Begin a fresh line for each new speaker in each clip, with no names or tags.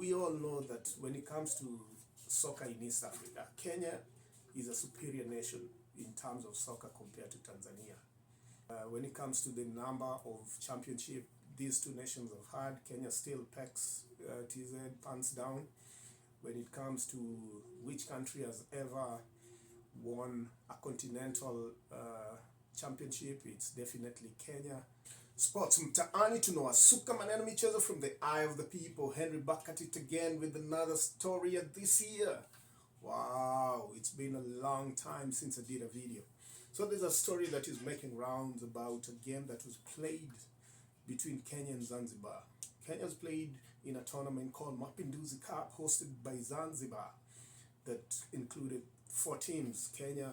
we all know that when it comes to soccer in East Africa, Kenya is a superior nation in terms of soccer compared to Tanzania. When it comes to the number of championship these two nations have had, Kenya still pecks TZ pants down. When it comes to which country has ever won a continental championship, it's definitely Kenya. Sports mtaani tunawasuka maneno michezo from the eye of the people. Henry back at it again with another story this year. Wow, it's been a long time since I did a video. So there's a story that is making rounds about a game that was played between Kenya and Zanzibar. Kenya's played in a tournament called Mapinduzi Cup, hosted by Zanzibar, that included 4 teams: Kenya,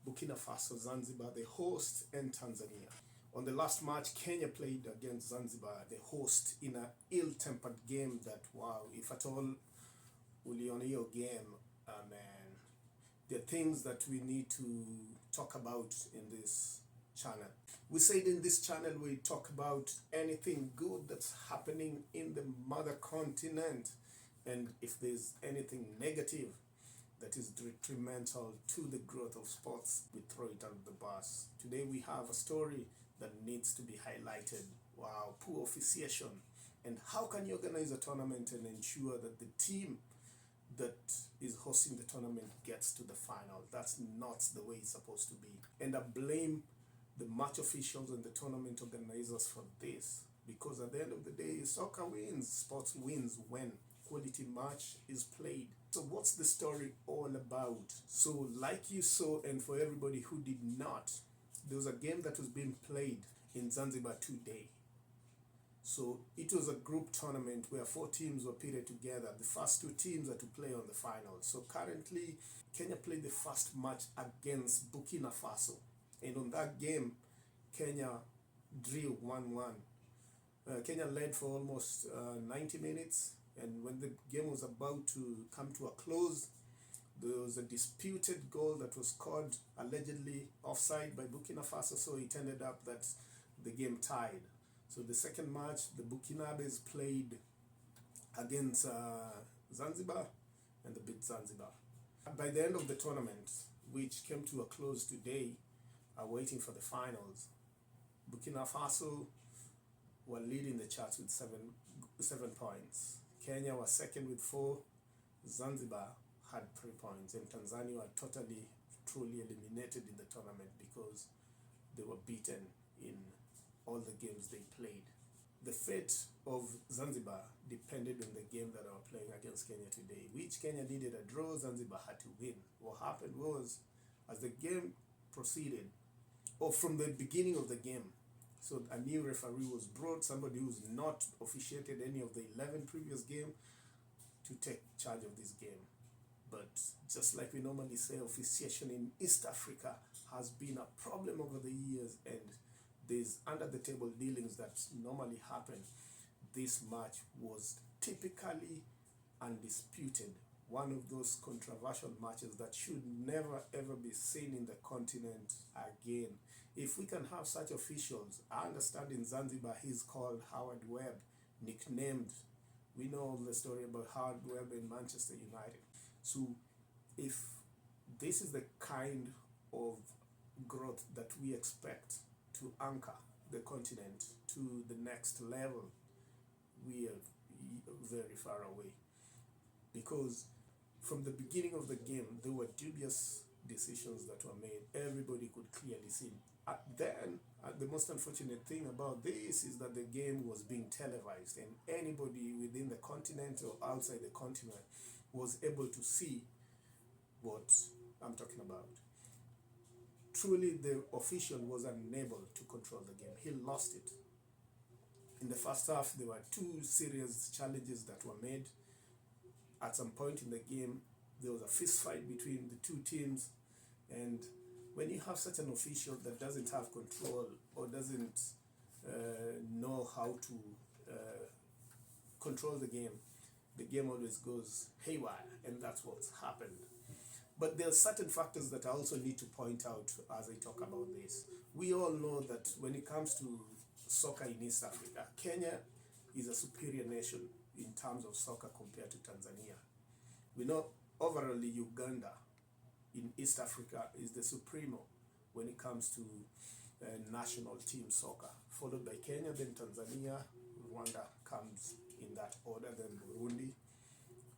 Burkina Faso, Zanzibar, the host, and Tanzania. On the last match, Kenya played against Zanzibar, the host, in an ill-tempered game that, wow, if at all uliona hiyo game, man, there are things that we need to talk about in this channel. We said in this channel we talk about anything good that's happening in the mother continent, and if there's anything negative that is detrimental to the growth of sports, we throw it under the bus. Today we have a story that needs to be highlighted. Wow, poor officiation. And how can you organize a tournament and ensure that the team that is hosting the tournament gets to the final? That's not the way it's supposed to be. And I blame the match officials and the tournament organizers for this, because at the end of the day, soccer wins, sports wins when quality match is played. So what's the story all about? So like you saw, and for everybody who did not, there was a game that was being played in Zanzibar today. So it was a group tournament where 4 teams were pitted together. The first 2 teams are to play on the final. So currently, Kenya played the first match against Burkina Faso. And on that game, Kenya drew 1-1. Kenya led for almost 90 minutes. And when the game was about to come to a close, there was a disputed goal that was scored, allegedly offside by Burkina Faso. So it ended up that the game tied. So the second match, the Burkinabes played against Zanzibar, and they beat Zanzibar. By the end of the tournament, which came to a close today, waiting for the finals, Burkina Faso were leading the charts with 7 points. Kenya was second with 4. Zanzibar had 3 points, and Tanzania were totally, truly eliminated in the tournament because they were beaten in all the games they played. The fate of Zanzibar depended on the game that they were playing against Kenya today, which Kenya needed a draw, Zanzibar had to win. What happened was, as the game proceeded, or from the beginning of the game, so a new referee was brought, somebody who's not officiated any of the 11 previous games, to take charge of this game. But just like we normally say, officiation in East Africa has been a problem over the years, and there's under the table dealings that normally happen. This match was typically undisputed, one of those controversial matches that should never ever be seen in the continent again. If we can have such officials, I understand in Zanzibar he's called Howard Webb, nicknamed, we know all the story about Howard Webb in Manchester United. So if this is the kind of growth that we expect to anchor the continent to the next level, we are very far away. Because from the beginning of the game, there were dubious decisions that were made. Everybody could clearly see. Then, the most unfortunate thing about this is that the game was being televised, and anybody within the continent or outside the continent was able to see what I'm talking about. Truly, the official was unable to control the game. He lost it. In the first half, there were 2 serious challenges that were made. At some point in the game, there was a fist fight between the 2 teams. And when you have such an official that doesn't have control or doesn't know how to control the game always goes haywire, and that's what's happened. But there are certain factors that I also need to point out as I talk about this. We all know that when it comes to soccer in East Africa, Kenya is a superior nation in terms of soccer compared to Tanzania. We know overall Uganda in East Africa is the supremo when it comes to national team soccer, followed by Kenya, then Tanzania, Rwanda comes in that order, then Burundi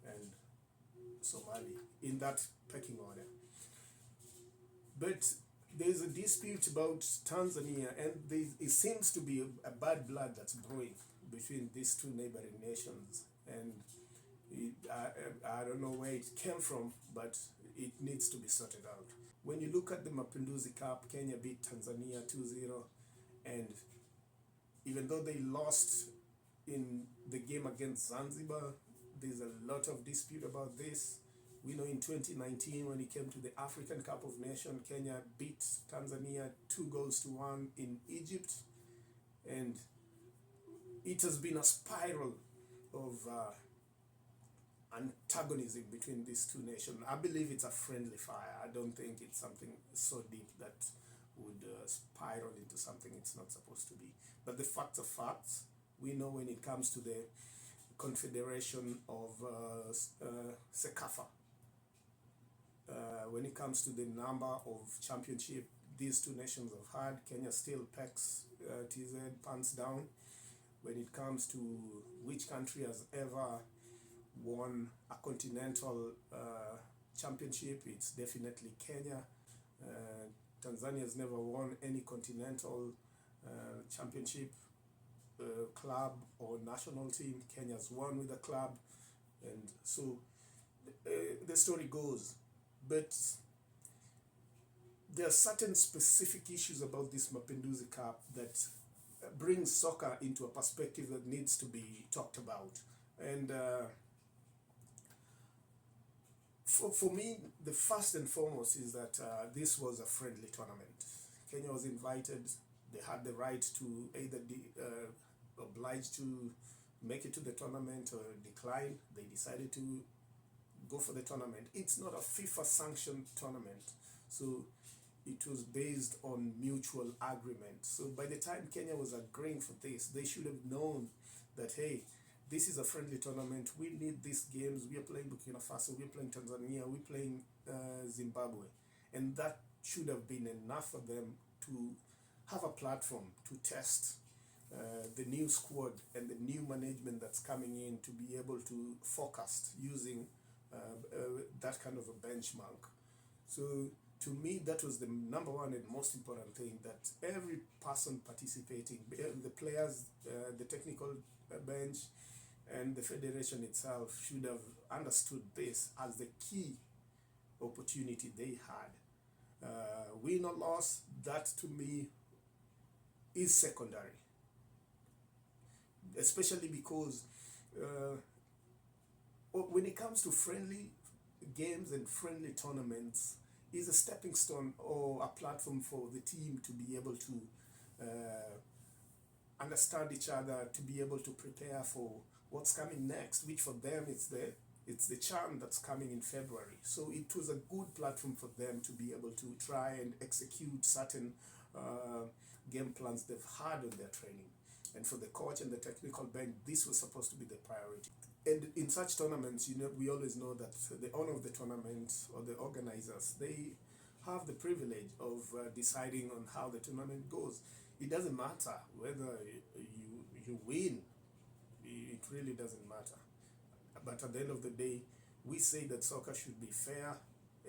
and Somali in that pecking order. But there's a dispute about Tanzania, and it seems to be a bad blood that's brewing between these two neighboring nations, and I don't know where it came from, but it needs to be sorted out. When you look at the Mapinduzi Cup, Kenya beat Tanzania 2-0, and even though they lost in the game against Zanzibar, there's a lot of dispute about this. We know in 2019, when it came to the African Cup of Nations, Kenya beat Tanzania 2-1 in Egypt, and it has been a spiral of antagonism between these two nations. I believe it's a friendly fire. I don't think it's something so deep that would spiral into something it's not supposed to be. But the facts are facts. We know when it comes to the Confederation of CECAFA, when it comes to the number of championship these two nations have had, Kenya still pecks TZ pants down. When it comes to which country has ever won a continental championship, it's definitely Kenya. Tanzania has never won any continental championship, club or national team. Kenya's won with a club, and so the story goes. But there are certain specific issues about this Mapinduzi Cup that brings soccer into a perspective that needs to be talked about. And for me, the first and foremost is that this was a friendly tournament. Kenya was invited. They had the right to either oblige to make it to the tournament or decline. They decided to go for the tournament. It's not a FIFA sanctioned tournament, so it was based on mutual agreement. So by the time Kenya was agreeing for this, they should have known that, hey, this is a friendly tournament. We need these games. We are playing Burkina Faso. We are playing Tanzania. We are playing Zimbabwe. And that should have been enough for them to have a platform to test the new squad and the new management that's coming in, to be able to forecast using that kind of a benchmark. So to me, that was the number one and most important thing, that every person participating, the players, the technical bench, and the federation itself should have understood this as the key opportunity they had. Win or loss, that to me is secondary, especially because when it comes to friendly games and friendly tournaments, is a stepping stone or a platform for the team to be able to understand each other, to be able to prepare for what's coming next, which for them it's the CHAN that's coming in February. So it was a good platform for them to be able to try and execute certain game plans they've had on their training. And for the coach and the technical bench, this was supposed to be the priority. And in such tournaments, we always know that the owner of the tournament or the organizers, they have the privilege of deciding on how the tournament goes. It doesn't matter whether you win. It really doesn't matter. But at the end of the day, we say that soccer should be fair.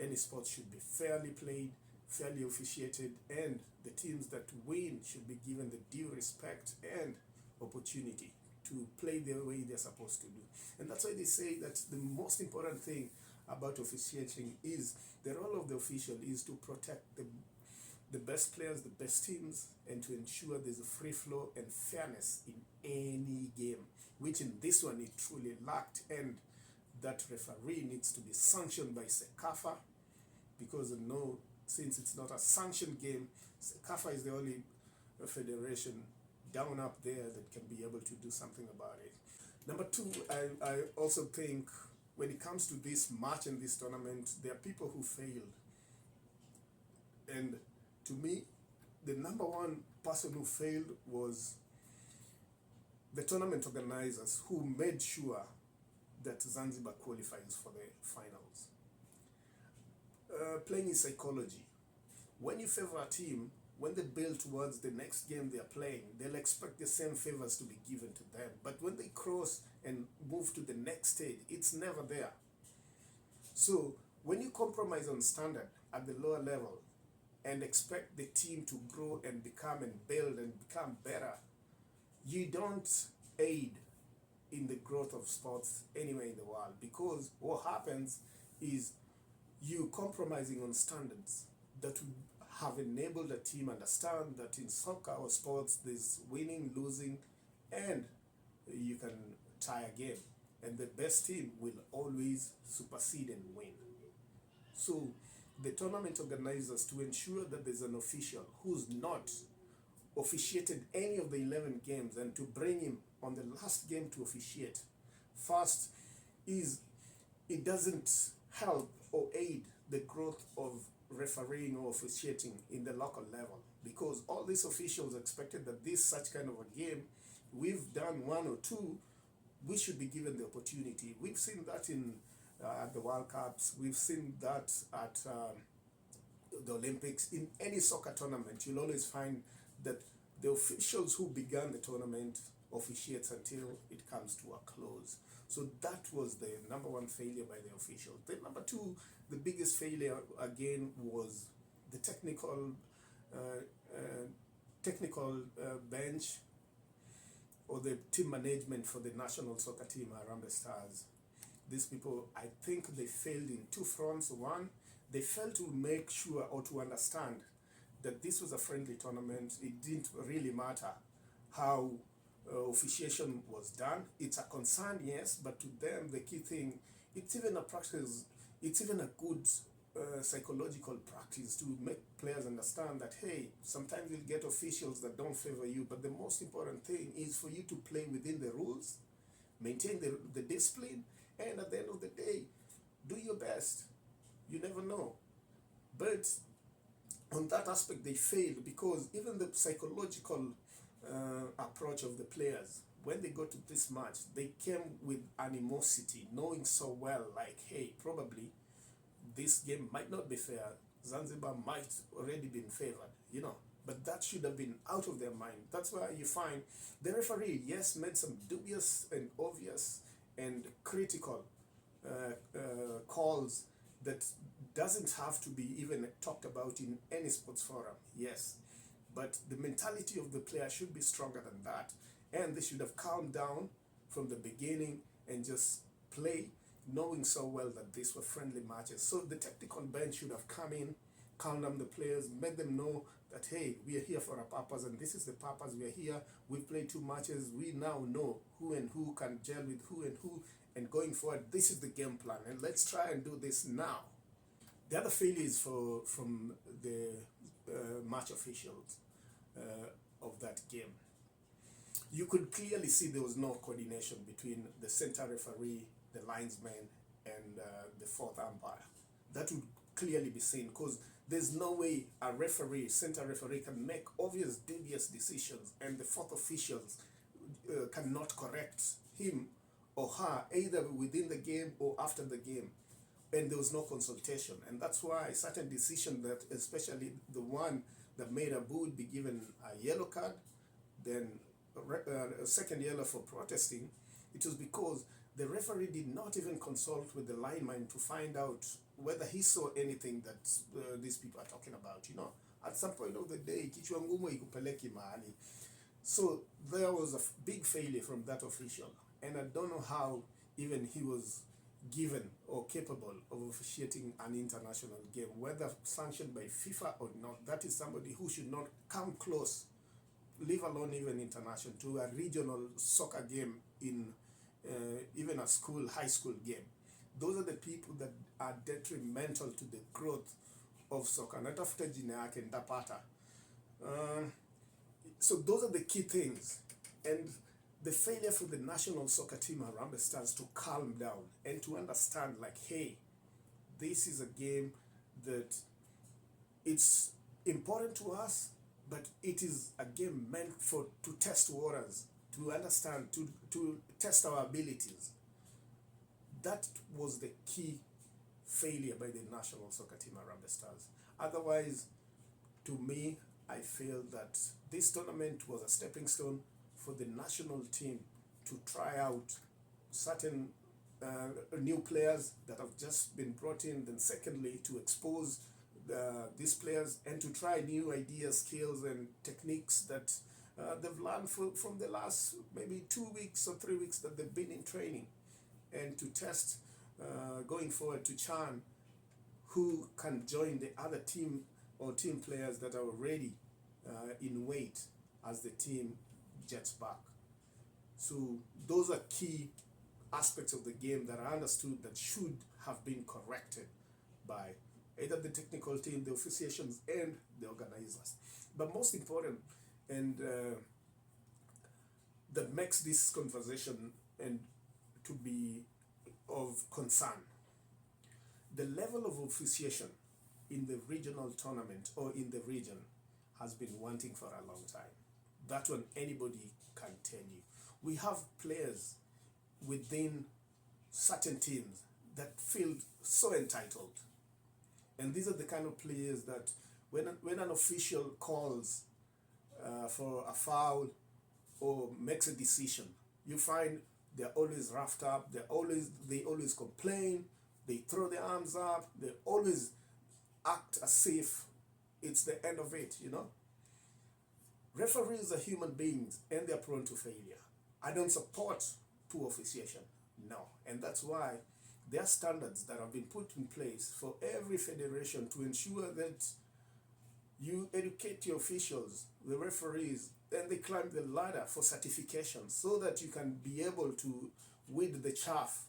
Any sport should be fairly played, fairly officiated, and the teams that win should be given the due respect and opportunity to play the way they're supposed to do. And that's why they say that the most important thing about officiating is the role of the official is to protect the best players, the best teams, and to ensure there's a free flow and fairness in any game, which in this one it truly lacked. And that referee needs to be sanctioned by CECAFA, because since it's not a sanctioned game, CECAFA is the only federation down up there that can be able to do something about it. Number two, I also think when it comes to this match and this tournament, there are people who failed. And to me, the number one person who failed was the tournament organizers who made sure that Zanzibar qualifies for the finals. Playing is psychology. When you favor a team, when they build towards the next game they are playing, they'll expect the same favors to be given to them. But when they cross and move to the next stage, it's never there. So when you compromise on standard at the lower level and expect the team to grow and become and build and become better, you don't aid in the growth of sports anywhere in the world, because what happens is you compromising on standards that would have enabled a team understand that in soccer or sports there's winning, losing, and you can tie a game, and the best team will always supersede and win. So the tournament organizers, to ensure that there's an official who's not officiated any of the 11 games and to bring him on the last game to officiate first, is it doesn't help or aid the growth of refereeing or officiating in the local level, because all these officials expected that this such kind of a game, we've done one or two, we should be given the opportunity. We've seen that in the World Cups, we've seen that at the Olympics. In any soccer tournament, you'll always find that the officials who began the tournament officiates until it comes to a close. So that was the number one failure by the officials. The number two, the biggest failure again, was the technical bench or the team management for the national soccer team, Harambee Stars. These people, I think they failed in two fronts. One, they failed to make sure or to understand that this was a friendly tournament. It didn't really matter how officiation was done. It's a concern, yes, but to them the key thing, it's even a practice, it's even a good psychological practice to make players understand that, hey, sometimes you'll get officials that don't favor you, but the most important thing is for you to play within the rules, maintain the discipline, and at the end of the day, do your best. You never know. But on that aspect they failed, because even the psychological approach of the players, when they go to this match, they came with animosity, knowing so well, like, hey, probably this game might not be fair, Zanzibar might already been favored, but that should have been out of their mind. That's why you find the referee, yes, made some dubious and obvious and critical calls that doesn't have to be even talked about in any sports forum, yes, but the mentality of the player should be stronger than that, and they should have calmed down from the beginning and just play, knowing so well that these were friendly matches. So the technical bench should have come in, calmed down the players, made them know that, hey, we are here for a purpose, and this is the purpose. We are here, we've played 2 matches, we now know who and who can gel with who and who, and going forward, this is the game plan, and let's try and do this now. The other failure is from the match officials of that game. You could clearly see there was no coordination between the center referee, the linesman, and the fourth umpire. That would clearly be seen, because there's no way a referee, center referee, can make obvious dubious decisions and the fourth officials cannot correct him or her either within the game or after the game, and there was no consultation. And that's why certain decision, that especially the one that made Aboud be given a yellow card, then a second yellow for protesting, it was because the referee did not even consult with the lineman to find out whether he saw anything that these people are talking about. At some point of the day, kichwa ngumu ikupeleki mahali. So there was a big failure from that official, and I don't know how even he was given or capable of officiating an international game, whether sanctioned by FIFA or not. That is somebody who should not come close, leave alone even international, to a regional soccer game in even a high school game. Those are the people that are detrimental to the growth of soccer. Natafuta jina yake ndapata. So those are the key things. And the failure for the national soccer team, Harambee Stars, to calm down and to understand, like, hey, this is a game that it's important to us, but it is a game meant to test waters to understand, to test our abilities. That was the key failure by the national soccer team, Harambee Stars. Otherwise, to me, I feel that this tournament was a stepping stone for the national team to try out certain new players that have just been brought in. Then secondly, to expose these players and to try new ideas, skills, and techniques that they've learned from the last maybe 2 weeks or 3 weeks that they've been in training, and to test going forward, to churn who can join the other team or team players that are already in weight as the team jets back. So those are key aspects of the game that I understood that should have been corrected by either the technical team, the officiations, and the organizers. But most important, and that makes this conversation and to be of concern, the level of officiation in the regional tournament or in the region has been wanting for a long time. That one anybody can tell you. We have players within certain teams that feel so entitled. And these are the kind of players that when an official calls for a foul or makes a decision, you find they're always roughed up, they always complain, they throw their arms up, they always act as if it's the end of it, you know. Referees are human beings and they're prone to failure. I don't support poor officiation, no. And that's why there are standards that have been put in place for every federation to ensure that you educate your officials, the referees, and they climb the ladder for certification so that you can be able to weed the chaff,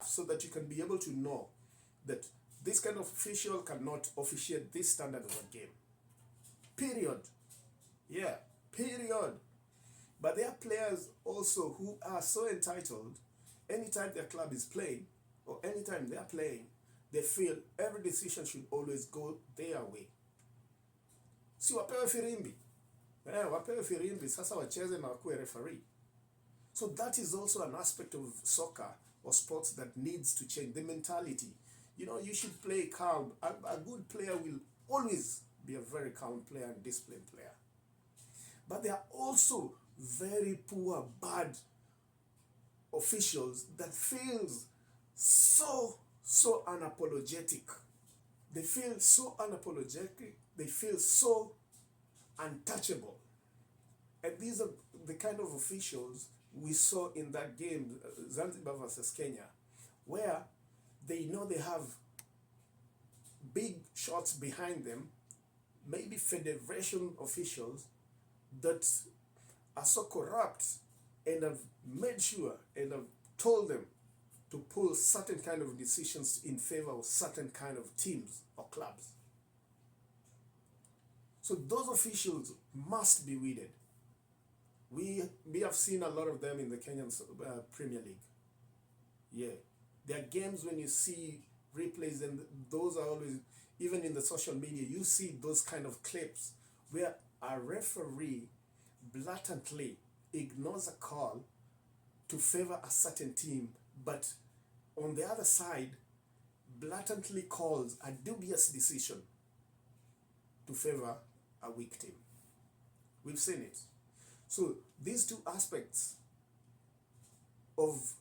so that you can be able to know that this kind of official cannot officiate this standard of a game. Period. Yeah, period. But there are players also who are so entitled, anytime their club is playing, or anytime they are playing, they feel every decision should always go their way. Si wapewe firimbi. Wapewe firimbi, sasa wacheze na wakuwe referee. So that is also an aspect of soccer or sports that needs to change, the mentality. You know, you should play calm. A good player will always be a very calm player and disciplined player. But there are also very poor, bad officials that feels so unapologetic. They feel so unapologetic. They feel so untouchable. And these are the kind of officials we saw in that game, Zanzibar versus Kenya, where they know they have big shots behind them, maybe federation officials that are so corrupt and have made sure and have told them to pull certain kind of decisions in favor of certain kind of teams or clubs. So those officials must be weeded. We have seen a lot of them in the Kenyan Premier League. Yeah. There are games when you see replays, and those are always, even in the social media, you see those kind of clips where a referee blatantly ignores a call to favor a certain team, but on the other side, blatantly calls a dubious decision to favor a weak team. We've seen it. So these two aspects of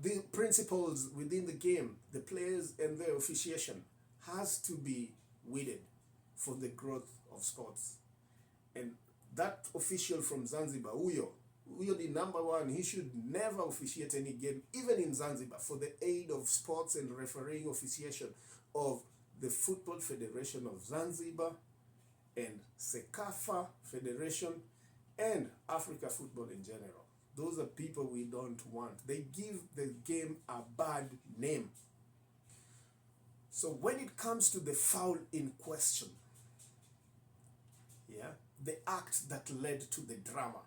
the principles within the game, the players and their officiation, has to be weeded for the growth of sports. And that official from Zanzibar, Uyo the number one, he should never officiate any game, even in Zanzibar, for the aid of sports and refereeing officiation of the Football Federation of Zanzibar and Sekafa Federation and Africa football in general. Those are people we don't want. They give the game a bad name. So when it comes to the foul in question, yeah, the act that led to the drama.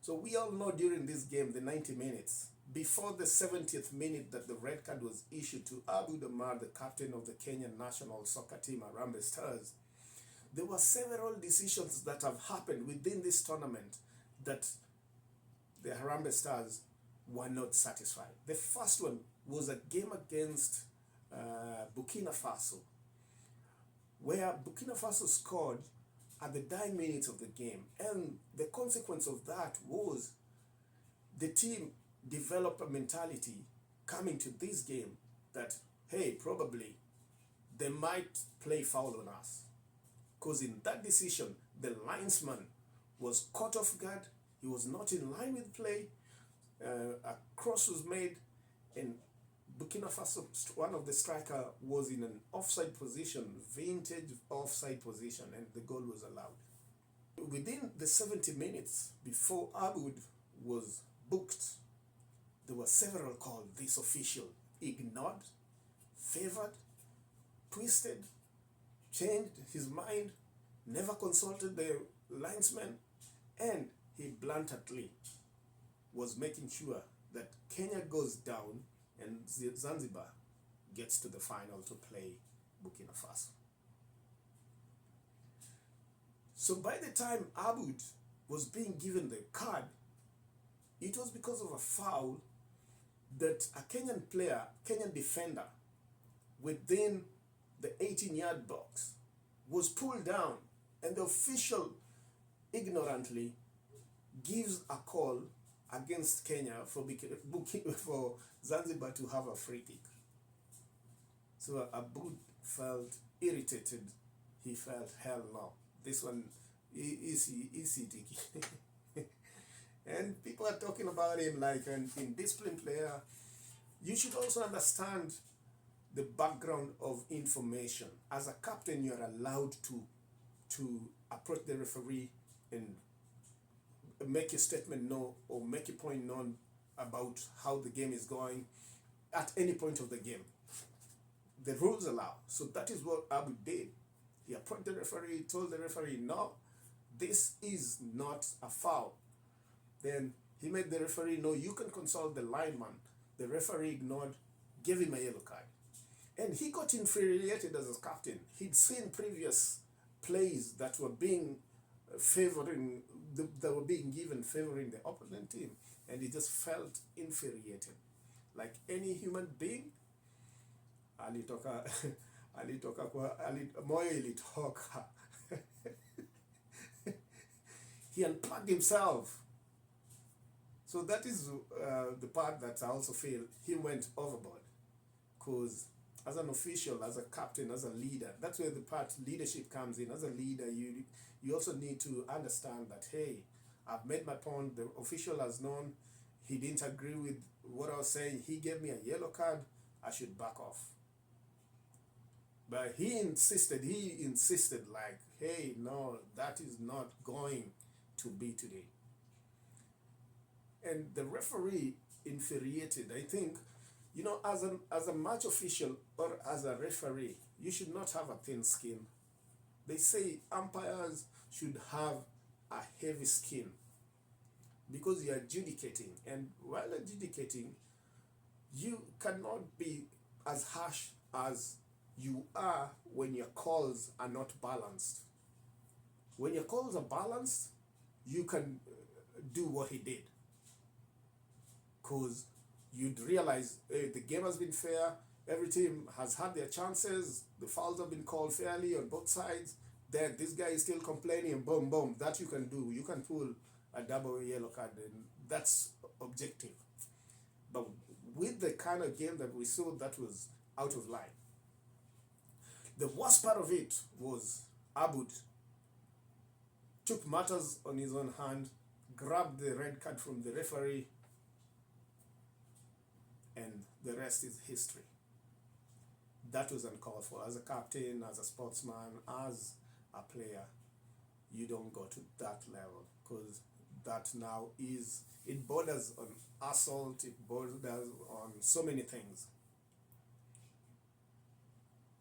So we all know during this game, the 90 minutes, before the 70th minute that the red card was issued to Aboud Omar, the captain of the Kenyan national soccer team, Harambee Stars, there were several decisions that have happened within this tournament that the Harambee Stars were not satisfied. The first one was a game against Burkina Faso, where Burkina Faso scored at the dying minutes of the game. And the consequence of that was the team developed a mentality coming to this game that, hey, probably they might play foul on us. Because in that decision, the linesman was caught off guard. He was not in line with play. A cross was made, and Burkina Faso, one of the striker, was in an offside position, vintage offside position, and the goal was allowed. Within the 70 minutes before Aboud was booked, there were several calls. This official ignored, favored, twisted, changed his mind, never consulted the linesman, and he bluntly was making sure that Kenya goes down and Zanzibar gets to the final to play Burkina Faso. So by the time Aboud was being given the card, it was because of a foul that a Kenyan defender within the 18-yard box was pulled down, and the official ignorantly gives a call against Kenya for Zanzibar to have a free kick. So Aboud felt irritated. He felt, hell no, this one is tiki. And people are talking about him like an indisciplined player. You should also understand the background of information. As a captain, you're allowed to approach the referee and make a statement known or make a point known about how the game is going at any point of the game. The rules allow. So that is what Aboud did. He approached the referee, told the referee, no, this is not a foul. Then he made the referee know, you can consult the lineman. The referee ignored, gave him a yellow card. And he got infuriated as a captain. He'd seen previous plays that were being favoring the opponent team, and he just felt infuriated. Like any human being, moyo ilitoka. He unplugged himself. So that is the part that I also feel he went overboard. Because as an official, as a captain, as a leader, that's where the part leadership comes in. As a leader, you also need to understand that, hey, I've made my point, the official has known, he didn't agree with what I was saying, he gave me a yellow card, I should back off. But he insisted like, hey, no, that is not going to be today. And the referee infuriated. I think, as a match official or as a referee, you should not have a thin skin. They say umpires should have a heavy skin because you're adjudicating. And while adjudicating, you cannot be as harsh as you are when your calls are not balanced. When your calls are balanced, you can do what he did. Because you'd realize, hey, the game has been fair, every team has had their chances, the fouls have been called fairly on both sides, then this guy is still complaining, and boom, boom, that you can do. You can pull a double yellow card, and that's objective. But with the kind of game that we saw, that was out of line. The worst part of it was Aboud took matters on his own hand, grabbed the red card from the referee, and the rest is history. That was uncalled for. As a captain, as a sportsman, as a player, you don't go to that level, because that now it borders on assault, it borders on so many things.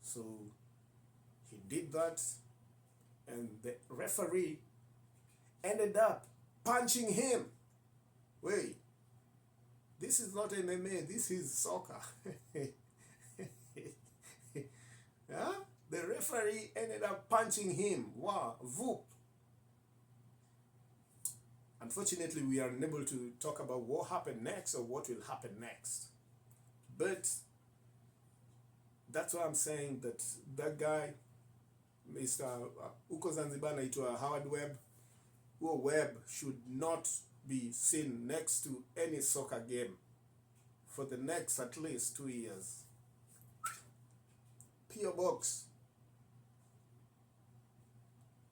So he did that, and the referee ended up punching him. Wait, this is not MMA, this is soccer. Yeah? The referee ended up punching him. Wow, whoop. Unfortunately, we are unable to talk about what happened next or what will happen next. But that's why I'm saying that that guy, Mr. Uko Zanzibar naitwa Howard Webb, who Webb should not be seen next to any soccer game for the next at least 2 years. P.O. Box.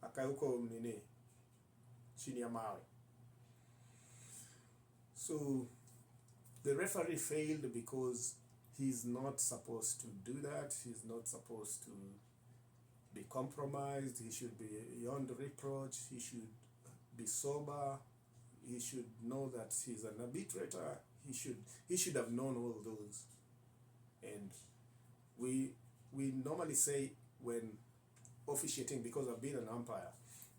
Akae huko nini? Chini ya mawe. So the referee failed because he's not supposed to do that. He's not supposed to be compromised. He should be beyond reproach. He should be sober. He should know that he's an arbitrator. He should have known all those. And we normally say when officiating, because I've been an umpire,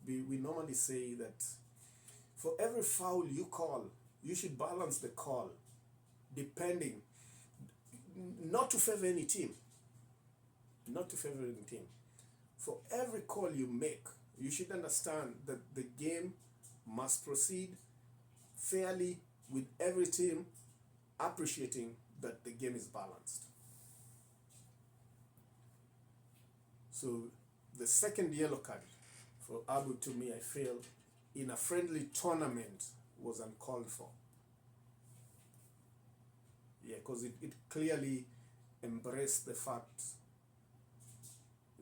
we normally say that for every foul you call, you should balance the call depending, not to favor any team. Not to favor any team. For every call you make, you should understand that the game must proceed fairly with every team appreciating that the game is balanced. So the second yellow card for Aboud, to me, I feel, in a friendly tournament was uncalled for. Yeah, because it clearly embraced the fact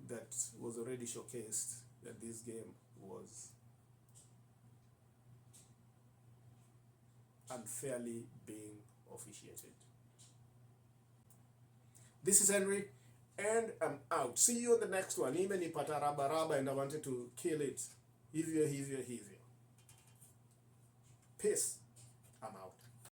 that was already showcased that this game was unfairly being officiated. This is Henry, and I'm out. See you on the next one. Imenipata raba and I wanted to kill it. Hivyo. Peace.